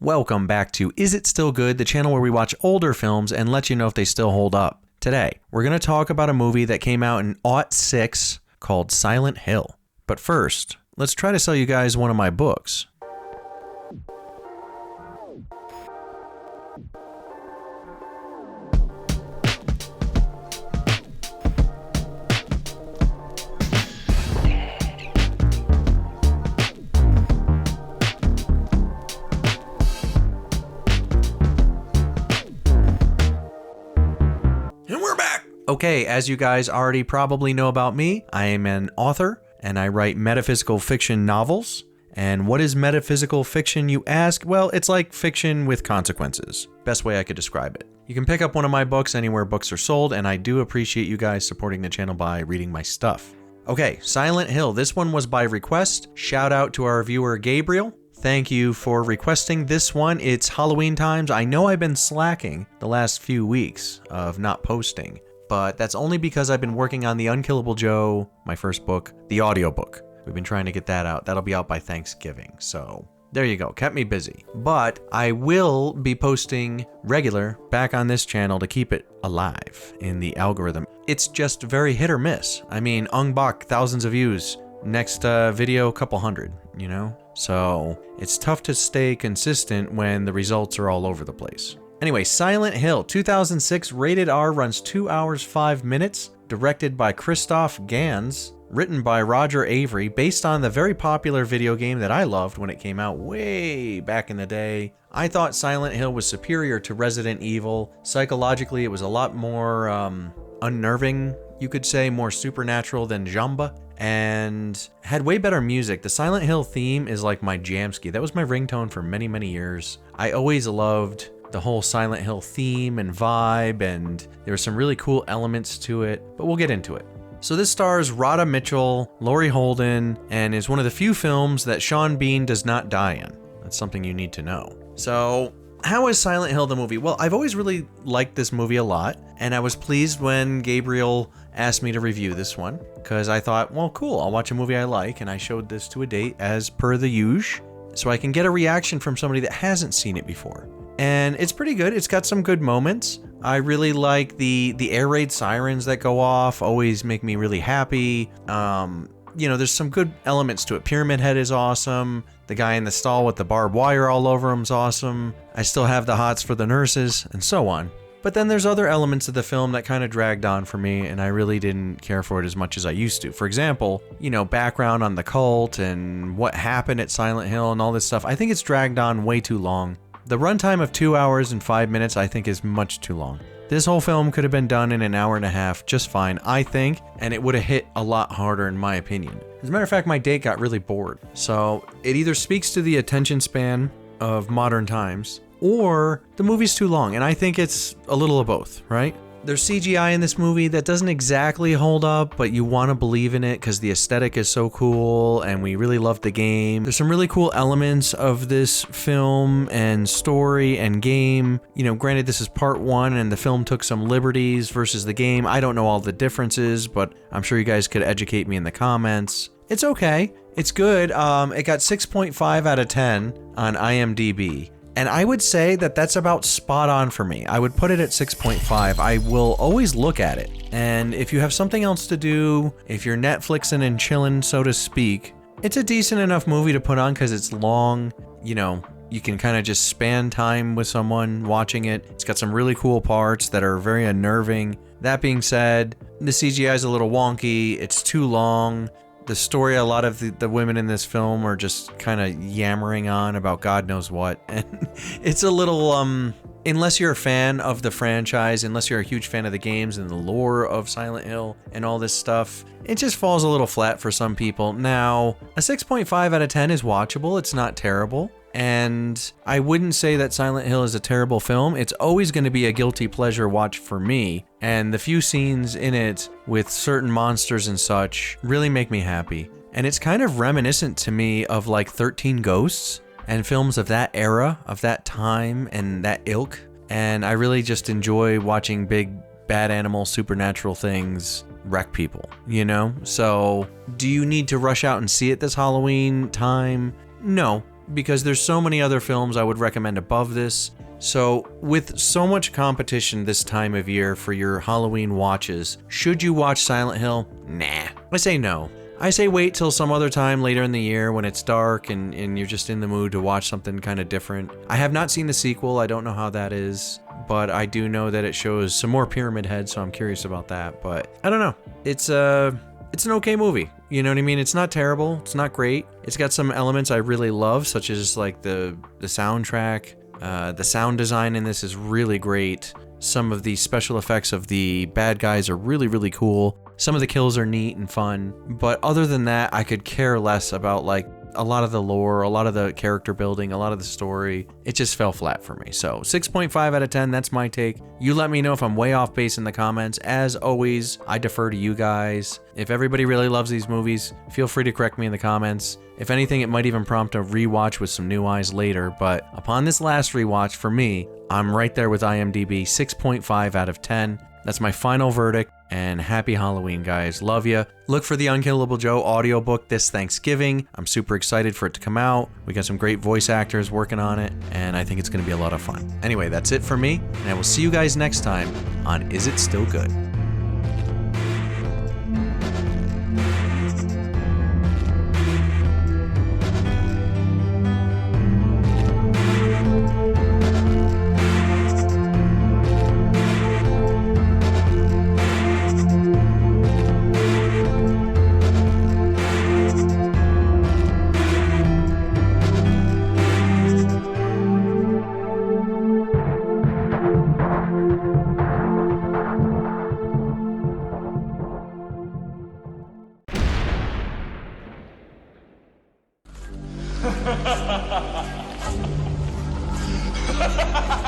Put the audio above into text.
Welcome back to Is It Still Good, the channel where we watch older films and let you know if they still hold up. Today, we're going to talk about a movie that came out in '06 called Silent Hill. But first, let's try to sell you guys one of my books. Okay, as you guys already probably know about me, I am an author and I write metaphysical fiction novels. And what is metaphysical fiction, you ask? Well, it's like fiction with consequences. Best way I could describe it. You can pick up one of my books anywhere books are sold, and I do appreciate you guys supporting the channel by reading my stuff. Okay, Silent Hill. This one was by request. Shout out to our viewer Gabriel. Thank you for requesting this one. It's Halloween times. I know I've been slacking the last few weeks of not posting, but that's only because I've been working on The Unkillable Joe, my first book, the audiobook. We've been trying to get that out. That'll be out by Thanksgiving. So there you go. Kept me busy. But I will be posting regular back on this channel to keep it alive in the algorithm. It's just very hit or miss. I mean, Ung Bak, thousands of views. Next video, couple hundred, you know? So it's tough to stay consistent when the results are all over the place. Anyway, Silent Hill, 2006, rated R, runs 2 hours, 5 minutes, directed by Christoph Gans, written by Roger Avery, based on the very popular video game that I loved when it came out way back in the day. I thought Silent Hill was superior to Resident Evil. Psychologically, it was a lot more unnerving, you could say, more supernatural than Jamba, and had way better music. The Silent Hill theme is like my jamski. That was my ringtone for many, many years. I always loved the whole Silent Hill theme and vibe, and there were some really cool elements to it, but we'll get into it. So this stars Radha Mitchell, Laurie Holden, and is one of the few films that Sean Bean does not die in. That's something you need to know. So how is Silent Hill the movie? Well, I've always really liked this movie a lot, and I was pleased when Gabriel asked me to review this one, because I thought, well, cool, I'll watch a movie I like, and I showed this to a date as per the usual, so I can get a reaction from somebody that hasn't seen it before. And it's pretty good. It's got some good moments. I really like the air raid sirens that go off, always make me really happy. You know, there's some good elements to it. Pyramid Head is awesome. The guy in the stall with the barbed wire all over him is awesome. I still have the hots for the nurses, and so on. But then there's other elements of the film that kind of dragged on for me, and I really didn't care for it as much as I used to. For example, you know, background on the cult and what happened at Silent Hill and all this stuff. I think it's dragged on way too long. The runtime of 2 hours and 5 minutes I think is much too long. This whole film could have been done in an hour and a half just fine, I think, and it would have hit a lot harder in my opinion. As a matter of fact, my date got really bored. So it either speaks to the attention span of modern times, or the movie's too long, and I think it's a little of both, right? There's CGI in this movie that doesn't exactly hold up, but you want to believe in it because the aesthetic is so cool and we really love the game. There's some really cool elements of this film and story and game. You know, granted this is part one and the film took some liberties versus the game. I don't know all the differences, but I'm sure you guys could educate me in the comments. It's okay. It's good. It got 6.5 out of 10 on IMDb. And I would say that that's about spot on for me. I would put it at 6.5. I will always look at it. And if you have something else to do, if you're Netflixing and chilling, so to speak, it's a decent enough movie to put on because it's long. You know, you can kind of just span time with someone watching it. It's got some really cool parts that are very unnerving. That being said, the CGI is a little wonky. It's too long. The story, a lot of the women in this film are just kind of yammering on about God knows what. And it's a little, unless you're a fan of the franchise, unless you're a huge fan of the games and the lore of Silent Hill and all this stuff, it just falls a little flat for some people. Now, a 6.5 out of 10 is watchable. It's not terrible. And I wouldn't say that Silent Hill is a terrible film. It's always going to be a guilty pleasure watch for me. And the few scenes in it with certain monsters and such really make me happy. And it's kind of reminiscent to me of like 13 Ghosts and films of that era, of that time and that ilk. And I really just enjoy watching big bad animal supernatural things wreck people, you know? So do you need to rush out and see it this Halloween time? No, because there's so many other films I would recommend above this. So, with so much competition this time of year for your Halloween watches, should you watch Silent Hill? Nah. I say no. I say wait till some other time later in the year when it's dark and you're just in the mood to watch something kind of different. I have not seen the sequel, I don't know how that is, but I do know that it shows some more Pyramid Head, so I'm curious about that, but I don't know. It's an okay movie, you know what I mean? It's not terrible, it's not great. It's got some elements I really love, such as like the soundtrack. The sound design in this is really great. Some of the special effects of the bad guys are really, really cool. Some of the kills are neat and fun, but other than that, I could care less about like a lot of the lore, a lot of the character building, a lot of the story. It just fell flat for me. So 6.5 out of 10, that's my take. You let me know if I'm way off base in the comments. As always, I defer to you guys. If everybody really loves these movies, feel free to correct me in the comments. If anything, it might even prompt a rewatch with some new eyes later, but upon this last rewatch, for me, I'm right there with IMDb, 6.5 out of 10. That's my final verdict, and happy Halloween, guys. Love ya. Look for the Unkillable Joe audiobook this Thanksgiving. I'm super excited for it to come out. We got some great voice actors working on it, and I think it's going to be a lot of fun. Anyway, that's it for me, and I will see you guys next time on Is It Still Good? Ha ha ha ha!